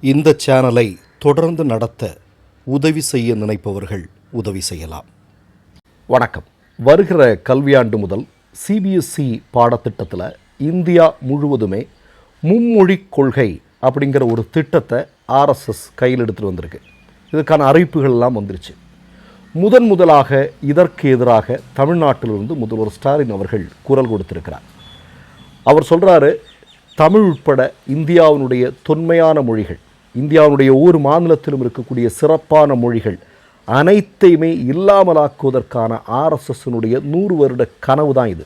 இந்த சேனலை தொடர்ந்து நடத்த உதவி செய்ய நினைப்பவர்கள் உதவி செய்யலாம். வணக்கம். வருகிற கல்வியாண்டு முதல் சிபிஎஸ்இ பாடத்திட்டத்தில் இந்தியா முழுவதுமே மும்மொழி கொள்கை அப்படிங்கிற ஒரு திட்டத்தை ஆர்எஸ்எஸ் கையில் எடுத்துகிட்டு வந்திருக்கு. இதுக்கான அறிவிப்புகள்லாம் வந்துருச்சு. முதலாக இதற்கு எதிராக தமிழ்நாட்டிலிருந்து முதல்வர் ஸ்டாலின் அவர்கள் குரல் கொடுத்திருக்கிறார். அவர் சொல்கிறாரு, தமிழ் உட்பட இந்தியாவினுடைய தொன்மையான மொழிகள், இந்தியாவுடைய ஒவ்வொரு மாநிலத்திலும் இருக்கக்கூடிய சிறப்பான மொழிகள் அனைத்தையுமே இல்லாமலாக்குவதற்கான ஆர்எஸ்எஸ்னுடைய 100 வருட கனவு தான் இது.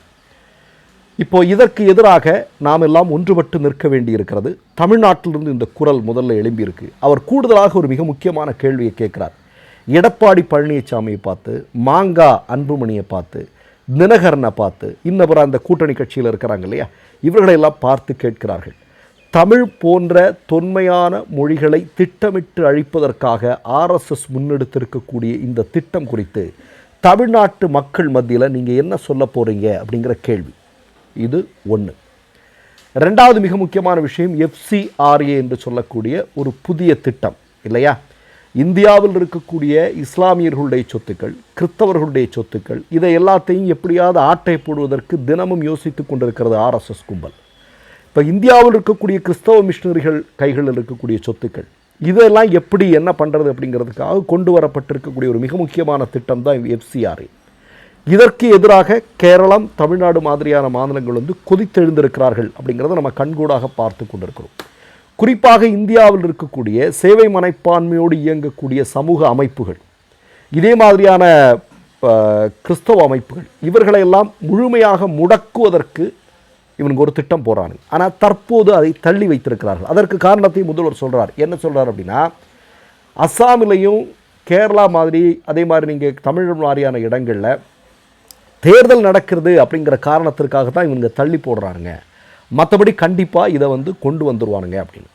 இப்போ இதற்கு எதிராக நாம் எல்லாம் ஒன்றுபட்டு நிற்க வேண்டியிருக்கிறது. தமிழ்நாட்டிலிருந்து இந்த குரல் முதல்ல எழும்பியிருக்கு. அவர் கூடுதலாக ஒரு மிக முக்கியமான கேள்வியை கேட்குறார். எடப்பாடி பழனிசாமியை பார்த்து, மாங்கா அன்புமணியை பார்த்து, தினகரனை பார்த்து, இன்னபுறம் அந்த கூட்டணி கட்சியில் இருக்கிறாங்க இல்லையா, இவர்களையெல்லாம் பார்த்து கேட்கிறார்கள், தமிழ் போன்ற தொன்மையான மொழிகளை திட்டமிட்டு அழிப்பதற்காக ஆர்எஸ்எஸ் முன்னெடுத்திருக்கக்கூடிய இந்த திட்டம் குறித்து தமிழ்நாட்டு மக்கள் மத்தியில் நீங்கள் என்ன சொல்ல போகிறீங்க அப்படிங்கிற கேள்வி. இது ஒன்று. ரெண்டாவது மிக முக்கியமான விஷயம், FCRA என்று சொல்லக்கூடிய ஒரு புதிய திட்டம் இல்லையா. இந்தியாவில் இருக்கக்கூடிய இஸ்லாமியர்களுடைய சொத்துக்கள், கிறிஸ்தவர்களுடைய சொத்துக்கள், இதை எல்லாத்தையும் எப்படியாவது ஆட்டை போடுவதற்கு தினமும் யோசித்து கொண்டிருக்கிறது ஆர்எஸ்எஸ் கும்பல். இப்போ இந்தியாவில் இருக்கக்கூடிய கிறிஸ்தவ மிஷினரிகள் கைகளில் இருக்கக்கூடிய சொத்துக்கள், இதெல்லாம் எப்படி என்ன பண்ணுறது அப்படிங்கிறதுக்காக கொண்டு வரப்பட்டிருக்கக்கூடிய ஒரு மிக முக்கியமான திட்டம் தான் FCRA. இதற்கு எதிராக கேரளம், தமிழ்நாடு மாதிரியான மாநிலங்கள் கொதித்தெழுந்திருக்கிறார்கள் அப்படிங்கிறத நம்ம கண்கூடாக பார்த்து கொண்டிருக்கிறோம். குறிப்பாக இந்தியாவில் இருக்கக்கூடிய சேவை மனப்பான்மையோடு இயங்கக்கூடிய சமூக அமைப்புகள், இதே மாதிரியான கிறிஸ்தவ அமைப்புகள், இவர்களையெல்லாம் முழுமையாக முடக்குவதற்கு இவனுக்கு ஒரு திட்டம் போகிறாங்க. ஆனால் தற்போது அதை தள்ளி வைத்திருக்கிறார்கள். அதற்கு காரணத்தை முதல்வர் சொல்கிறார். என்ன சொல்கிறார் அப்படின்னா, அஸ்ஸாமிலையும் கேரளா மாதிரி, அதே மாதிரி நீங்கள் தமிழ் மாதிரியான இடங்களில் தேர்தல் நடக்கிறது அப்படிங்கிற காரணத்திற்காக தான் இவங்க தள்ளி போடுறாங்க. மற்றபடி கண்டிப்பாக இதை கொண்டு வந்துடுவானுங்க அப்படின்னு.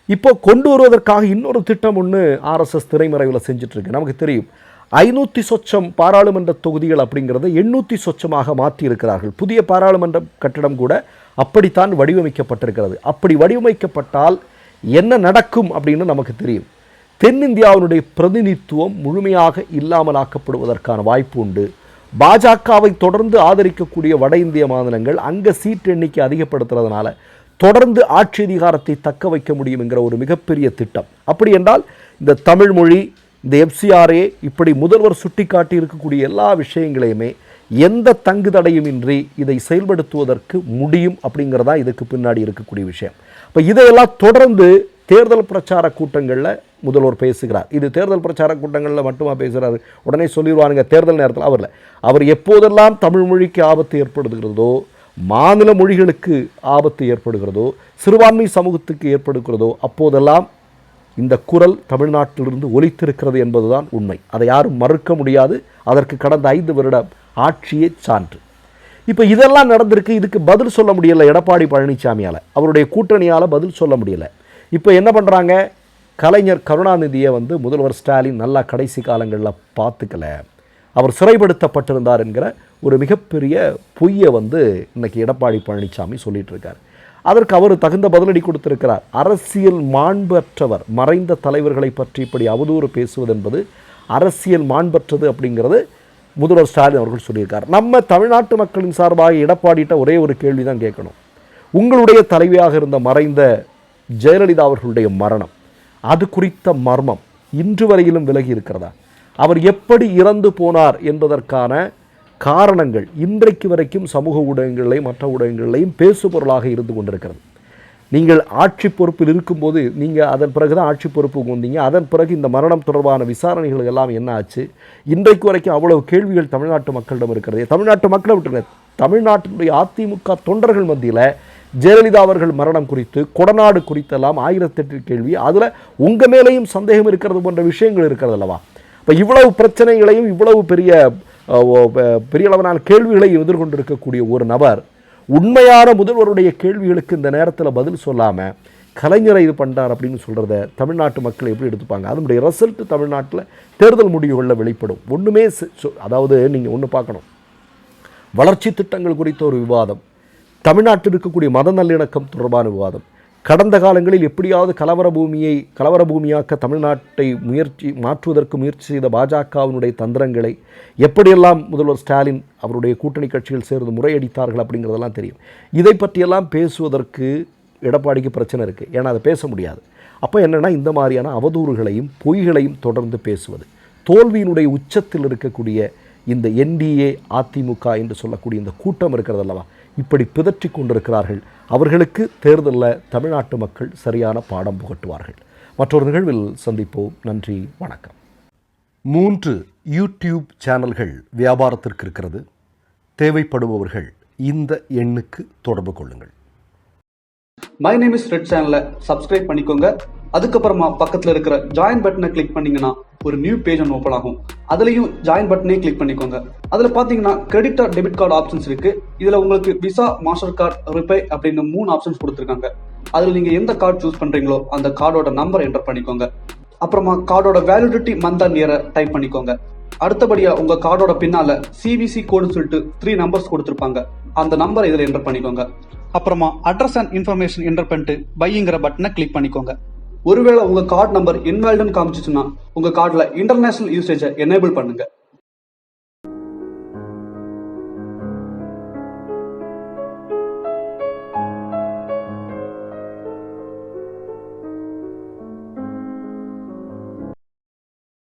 இப்போ கொண்டு வருவதற்காக இன்னொரு திட்டம் ஒன்று ஆர்எஸ்எஸ் திரைமறைவில் செஞ்சிட்ருக்கு. நமக்கு தெரியும், 500 சொச்சம் பாராளுமன்ற தொகுதிகள் அப்படிங்கிறத 800 சொச்சமாக மாற்றி இருக்கிறார்கள். புதிய பாராளுமன்ற கட்டிடம் கூட அப்படித்தான் வடிவமைக்கப்பட்டிருக்கிறது. அப்படி வடிவமைக்கப்பட்டால் என்ன நடக்கும் அப்படின்னு நமக்கு தெரியும். தென்னிந்தியாவினுடைய பிரதிநிதித்துவம் முழுமையாக இல்லாமலாக்கப்படுவதற்கான வாய்ப்பு உண்டு. பாஜகவை தொடர்ந்து ஆதரிக்கக்கூடிய வட இந்திய மாநிலங்கள் அங்கே சீட் எண்ணிக்கை அதிகப்படுத்துறதுனால தொடர்ந்து ஆட்சி அதிகாரத்தை தக்க வைக்க முடியும் என்கிற ஒரு மிகப்பெரிய திட்டம். அப்படி என்றால் இந்த தமிழ் மொழி, இந்த FCRA, இப்படி முதல்வர் சுட்டி காட்டி இருக்கக்கூடிய எல்லா விஷயங்களையுமே எந்த தங்கு தடையுமின்றி இதை செயல்படுத்துவதற்கு முடியும் அப்படிங்கிறதா இதுக்கு பின்னாடி இருக்கக்கூடிய விஷயம். இப்போ இதையெல்லாம் தொடர்ந்து தேர்தல் பிரச்சார கூட்டங்களில் முதல்வர் பேசுகிறார். இது தேர்தல் பிரச்சார கூட்டங்களில் மட்டுமா பேசுகிறாரு, உடனே சொல்லிடுவானுங்க தேர்தல் நேரத்தில். அவர் எப்போதெல்லாம் தமிழ் மொழிக்கு ஆபத்து ஏற்படுகிறதோ, மாநில மொழிகளுக்கு ஆபத்து ஏற்படுகிறதோ, சிறுபான்மை சமூகத்துக்கு ஏற்படுகிறதோ, அப்போதெல்லாம் இந்த குரல் தமிழ்நாட்டிலிருந்து ஒலித்திருக்கிறது என்பதுதான் உண்மை. அதை யாரும் மறுக்க முடியாது. அதற்கு கடந்த 5 வருட ஆட்சியே சான்று. இப்போ இதெல்லாம் நடந்திருக்கு. இதுக்கு பதில் சொல்ல முடியலை எடப்பாடி பழனிசாமியால், அவருடைய கூட்டணியால் பதில் சொல்ல முடியலை. இப்போ என்ன பண்ணுறாங்க, கலைஞர் கருணாநிதியை முதல்வர் ஸ்டாலின் நல்லா கடைசி காலங்களில் பார்த்துக்கல, அவர் சிறைப்படுத்தப்பட்டிருந்தார் என்கிற ஒரு மிகப்பெரிய பொய்யை இன்னைக்கு எடப்பாடி பழனிசாமி சொல்லிட்டு இருக்கார். அதற்கு அவர் தகுந்த பதிலடி கொடுத்திருக்கிறார். அரசியல் மாண்பற்றவர், மறைந்த தலைவர்களை பற்றி இப்படி அவதூறு பேசுவது என்பது அரசியல் மாண்பற்றது அப்படிங்கிறது முதல்வர் ஸ்டாலின் அவர்கள் சொல்லியிருக்கார். நம்ம தமிழ்நாட்டு மக்களின் சார்பாக எடப்பாடிட்ட ஒரே ஒரு கேள்வி தான் கேட்கணும். உங்களுடைய தலைவியாக இருந்த மறைந்த ஜெயலலிதா அவர்களுடைய மரணம், அது குறித்த மர்மம் இன்று வரையிலும் விலகி இருக்கிறதா? அவர் எப்படி இறந்து போனார் என்பதற்கான காரணங்கள் இன்றைக்கு வரைக்கும் சமூக ஊடகங்களையும் மற்ற ஊடகங்களையும் பேசுபொருளாக இருந்து கொண்டிருக்கிறது. நீங்கள் ஆட்சி பொறுப்பில் இருக்கும்போது நீங்கள் அதன் பிறகு தான் ஆட்சி பொறுப்புக்கு வந்தீங்க. அதன் பிறகு இந்த மரணம் தொடர்பான விசாரணைகள் எல்லாம் என்ன ஆச்சு? இன்றைக்கு வரைக்கும் அவ்வளவு கேள்விகள் தமிழ்நாட்டு மக்களிடம் இருக்கிறது. தமிழ்நாட்டு மக்களை விட்டுருங்க, தமிழ்நாட்டினுடைய அதிமுக தொண்டர்கள் மத்தியில் ஜெயலலிதா அவர்கள் மரணம் குறித்து, கொடநாடு குறித்தெல்லாம் 1008 கேள்வி, அதில் உங்கள் மேலேயும் சந்தேகம் இருக்கிறது போன்ற விஷயங்கள் இருக்கிறது அல்லவா? இப்போ இவ்வளவு பிரச்சனைகளையும் இவ்வளவு பெரிய அளவிலான கேள்விகளை எதிர்கொண்டிருக்கக்கூடிய ஒரு நபர் உண்மையான முதல்வருடைய கேள்விகளுக்கு இந்த நேரத்தில் பதில் சொல்லாமல் கலைஞரை இது பண்ணுறார் அப்படின்னு சொல்கிறத தமிழ்நாட்டு மக்கள் எப்படி எடுத்துப்பாங்க? அதனுடைய ரிசல்ட் தமிழ்நாட்டில் தேர்தல் முடிவுகளில் வெளிப்படும். ஒன்றுமே அதாவது நீங்கள் ஒன்று பார்க்கணும், வளர்ச்சி திட்டங்கள் குறித்த ஒரு விவாதம், தமிழ்நாட்டில் இருக்கக்கூடிய மத நல்லிணக்கம் தொடர்பான விவாதம், கடந்த காலங்களில் எப்படியாவது கலவர பூமியாக்க தமிழ்நாட்டை மாற்றுவதற்கு முயற்சி செய்த பாஜகவினுடைய தந்திரங்களை எப்படியெல்லாம் முதல்வர் ஸ்டாலின் அவருடைய கூட்டணி கட்சிகள் சேர்ந்து முறையடித்தார்கள் அப்படிங்கிறதெல்லாம் தெரியும். இதை பற்றியெல்லாம் பேசுவதற்கு எடப்பாடிக்கு பிரச்சனை இருக்குது. ஏன்னா அதை பேச முடியாது. அப்போ என்னென்னா, இந்த மாதிரியான அவதூறுகளையும் பொய்களையும் தொடர்ந்து பேசுவது, தோல்வியினுடைய உச்சத்தில் இருக்கக்கூடிய இந்த NDA அதிமுக என்று சொல்லக்கூடிய இந்த கூட்டம் இருக்கிறது அல்லவா, இப்படி பிதற்றி கொண்டிருக்கிறார்கள். அவர்களுக்கு தேர்தலில் தமிழ்நாட்டு மக்கள் சரியான பாடம் புகட்டுவார்கள். மற்றொரு நிகழ்வில் சந்திப்போம். நன்றி, வணக்கம். 3 யூடியூப் சேனல்கள் வியாபாரத்திற்கு இருக்கிறது. தேவைப்படுபவர்கள் இந்த எண்ணுக்கு தொடர்பு கொள்ளுங்கள். மை நேம் இஸ் ரெட் சேனலை சப்ஸ்கிரைப் பண்ணிக்கோங்க. அதுக்கப்புறமா பக்கத்தில் இருக்கிற ஜாயின் பட்டனை கிளிக் பண்ணீங்கன்னா ஒரு நியூ பேஜ் ஒன்று ஓப்பன் ஆகும். அதுலேயும் ஜாயின் பட்டனே கிளிக் பண்ணிக்கோங்க. அதில் பார்த்தீங்கன்னா credit card, debit card options இருக்கு. இதில் உங்களுக்கு விசா, மாஸ்டர் கார்டு, ரிப்பே அப்படின்னு 3 ஆப்ஷன்ஸ் கொடுத்துருக்காங்க. அதில் நீங்கள் எந்த கார்டு சூஸ் பண்ணுறீங்களோ அந்த கார்டோட நம்பர் என்டர் பண்ணிக்கோங்க. அப்புறமா கார்டோட வேலிடிட்டி மந்த் அண்ட் இயரை டைப் பண்ணிக்கோங்க. அடுத்தபடியாக உங்கள் கார்டோட பின்னால் CVC கோடுன்னு சொல்லிட்டு 3 நம்பர்ஸ் கொடுத்துருப்பாங்க. அந்த நம்பரை இதில் என்டர் பண்ணிக்கோங்க. அப்புறமா அட்ரஸ் அண்ட் இன்ஃபர்மேஷன் என்டர் பண்ணிட்டு பைங்கிற பட்டனை கிளிக் பண்ணிக்கோங்க. ஒருவேளை உங்க கார்டு நம்பர் இன்வாலிட்னு காமிச்சிச்சுன்னா உங்க கார்டில் இன்டர்நேஷனல் யூசேஜை எனேபிள் பண்ணுங்க.